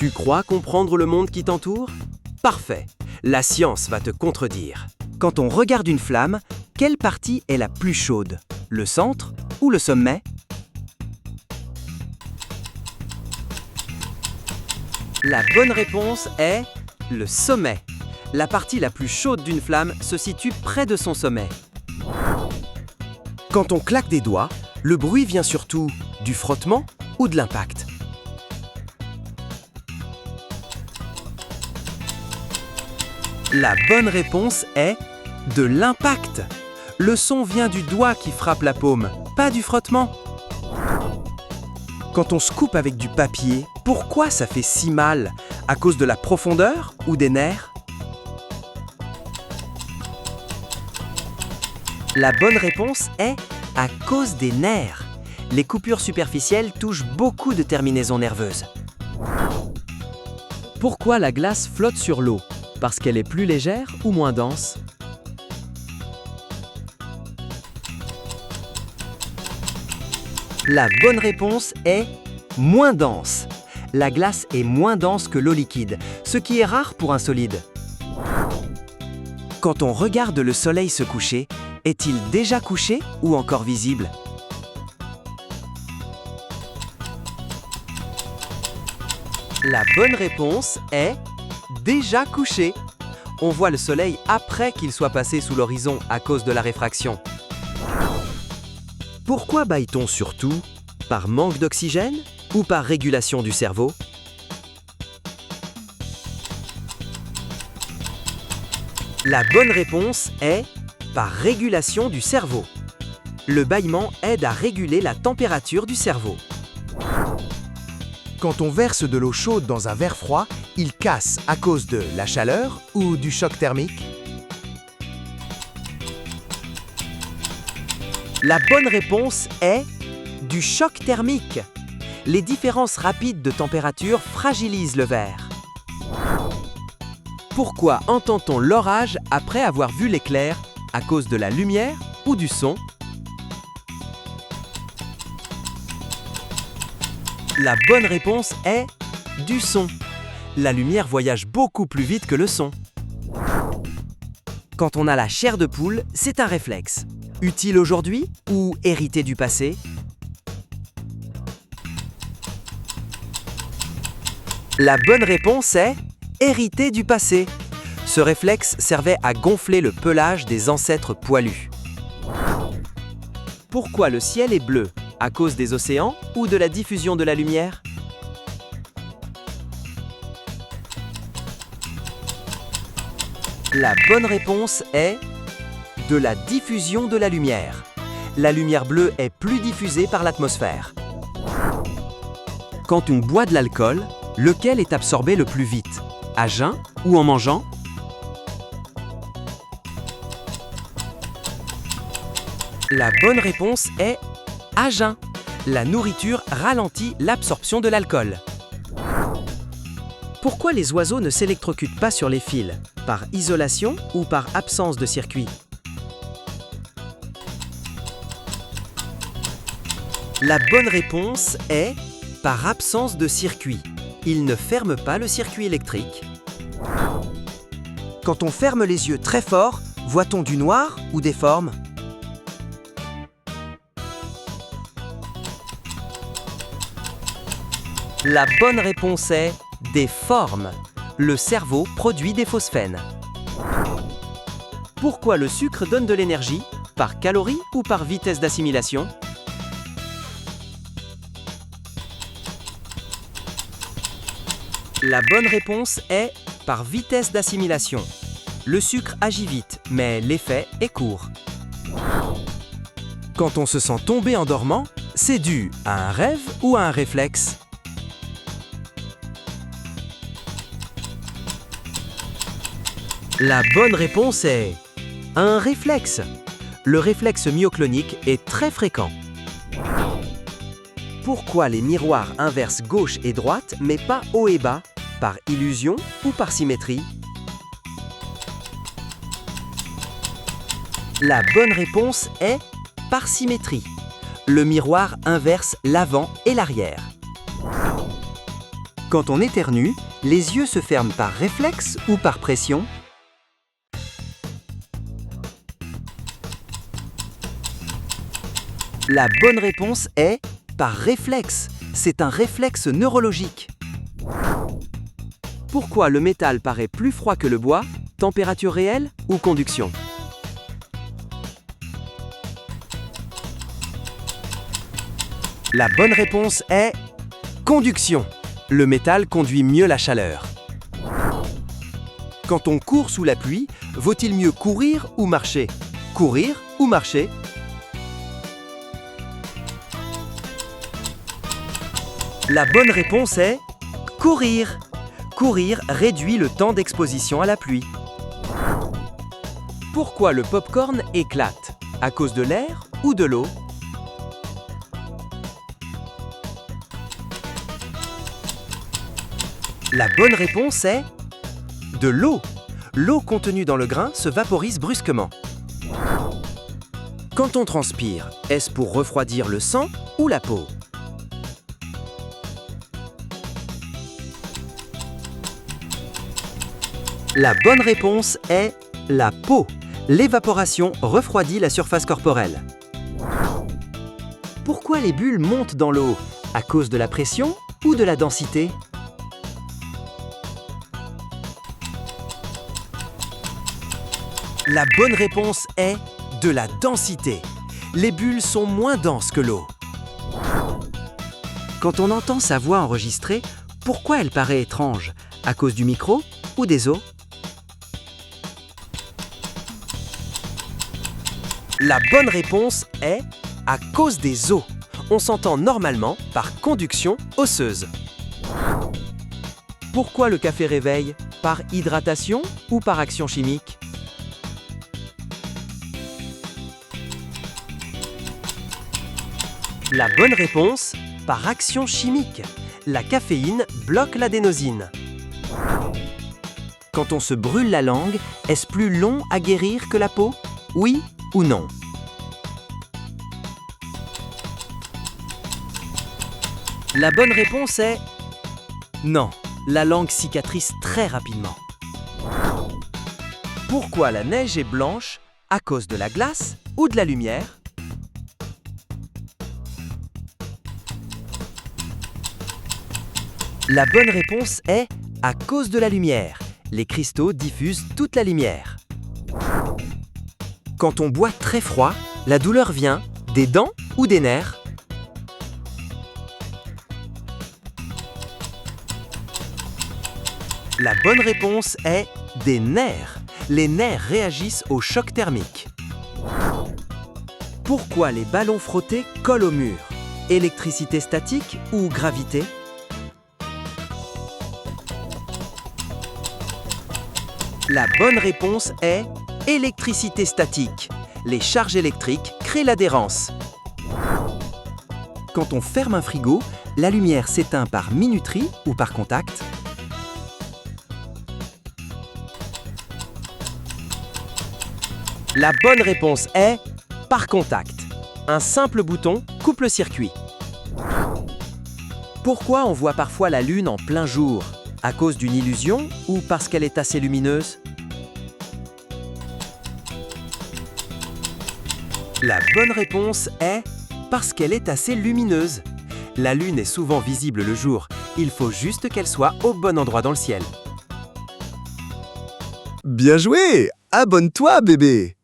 Tu crois comprendre le monde qui t'entoure? Parfait, la science va te contredire. Quand on regarde une flamme, quelle partie est la plus chaude? Le centre ou le sommet? La bonne réponse est le sommet. La partie la plus chaude d'une flamme se situe près de son sommet. Quand on claque des doigts, le bruit vient surtout du frottement ou de l'impact? La bonne réponse est de l'impact. Le son vient du doigt qui frappe la paume, pas du frottement. Quand on se coupe avec du papier, pourquoi ça fait si mal? À cause de la profondeur ou des nerfs? La bonne réponse est à cause des nerfs. Les coupures superficielles touchent beaucoup de terminaisons nerveuses. Pourquoi la glace flotte sur l'eau? Parce qu'elle est plus légère ou moins dense? La bonne réponse est moins dense. La glace est moins dense que l'eau liquide, ce qui est rare pour un solide. Quand on regarde le soleil se coucher, est-il déjà couché ou encore visible? La bonne réponse est déjà couché. On voit le soleil après qu'il soit passé sous l'horizon à cause de la réfraction. Pourquoi bâille-t-on surtout? Par manque d'oxygène ou par régulation du cerveau? La bonne réponse est par régulation du cerveau. Le bâillement aide à réguler la température du cerveau. Quand on verse de l'eau chaude dans un verre froid, il casse à cause de la chaleur ou du choc thermique? La bonne réponse est du choc thermique. Les différences rapides de température fragilisent le verre. Pourquoi entend-on l'orage après avoir vu l'éclair? À cause de la lumière ou du son? La bonne réponse est du son. La lumière voyage beaucoup plus vite que le son. Quand on a la chair de poule, c'est un réflexe. Utile aujourd'hui ou hérité du passé? La bonne réponse est hérité du passé. Ce réflexe servait à gonfler le pelage des ancêtres poilus. Pourquoi le ciel est bleu? À cause des océans ou de la diffusion de la lumière? La bonne réponse est de la diffusion de la lumière. La lumière bleue est plus diffusée par l'atmosphère. Quand on boit de l'alcool, lequel est absorbé le plus vite? À jeun ou en mangeant? La bonne réponse est à jeun. La nourriture ralentit l'absorption de l'alcool. Pourquoi les oiseaux ne s'électrocutent pas sur les fils? Par isolation ou par absence de circuit? La bonne réponse est par absence de circuit. Ils ne ferment pas le circuit électrique. Quand on ferme les yeux très fort, voit-on du noir ou des formes? La bonne réponse est des formes. Le cerveau produit des phosphènes. Pourquoi le sucre donne de l'énergie? Par calories ou par vitesse d'assimilation? La bonne réponse est par vitesse d'assimilation. Le sucre agit vite, mais l'effet est court. Quand on se sent tomber en dormant, c'est dû à un rêve ou à un réflexe? La bonne réponse est un réflexe. Le réflexe myoclonique est très fréquent. Pourquoi les miroirs inversent gauche et droite, mais pas haut et bas? Par illusion ou par symétrie? La bonne réponse est par symétrie. Le miroir inverse l'avant et l'arrière. Quand on éternue, les yeux se ferment par réflexe ou par pression? La bonne réponse est par réflexe. C'est un réflexe neurologique. Pourquoi le métal paraît plus froid que le bois? Température réelle ou conduction? La bonne réponse est conduction. Le métal conduit mieux la chaleur. Quand on court sous la pluie, vaut-il mieux courir ou marcher? Courir ou marcher? La bonne réponse est courir. Courir réduit le temps d'exposition à la pluie. Pourquoi le pop-corn éclate? À cause de l'air ou de l'eau? La bonne réponse est de l'eau. L'eau contenue dans le grain se vaporise brusquement. Quand on transpire, est-ce pour refroidir le sang ou la peau? La bonne réponse est la peau. L'évaporation refroidit la surface corporelle. Pourquoi les bulles montent dans l'eau? À cause de la pression ou de la densité? La bonne réponse est de la densité. Les bulles sont moins denses que l'eau. Quand on entend sa voix enregistrée, pourquoi elle paraît étrange? À cause du micro ou des os? La bonne réponse est à cause des os. On s'entend normalement par conduction osseuse. Pourquoi le café réveille? Par hydratation ou par action chimique? La bonne réponse, par action chimique. La caféine bloque l'adénosine. Quand on se brûle la langue, est-ce plus long à guérir que la peau? Oui ou non? La bonne réponse est non. La langue cicatrise très rapidement. Pourquoi la neige est blanche? À cause de la glace ou de la lumière? La bonne réponse est à cause de la lumière. Les cristaux diffusent toute la lumière. Quand on boit très froid, la douleur vient des dents ou des nerfs? La bonne réponse est des nerfs. Les nerfs réagissent au choc thermique. Pourquoi les ballons frottés collent au mur? Électricité statique ou gravité? La bonne réponse est électricité statique. Les charges électriques créent l'adhérence. Quand on ferme un frigo, la lumière s'éteint par minuterie ou par contact? La bonne réponse est par contact. Un simple bouton coupe le circuit. Pourquoi on voit parfois la Lune en plein jour? À cause d'une illusion ou parce qu'elle est assez lumineuse? La bonne réponse est parce qu'elle est assez lumineuse. La Lune est souvent visible le jour. Il faut juste qu'elle soit au bon endroit dans le ciel. Bien joué! Abonne-toi, bébé!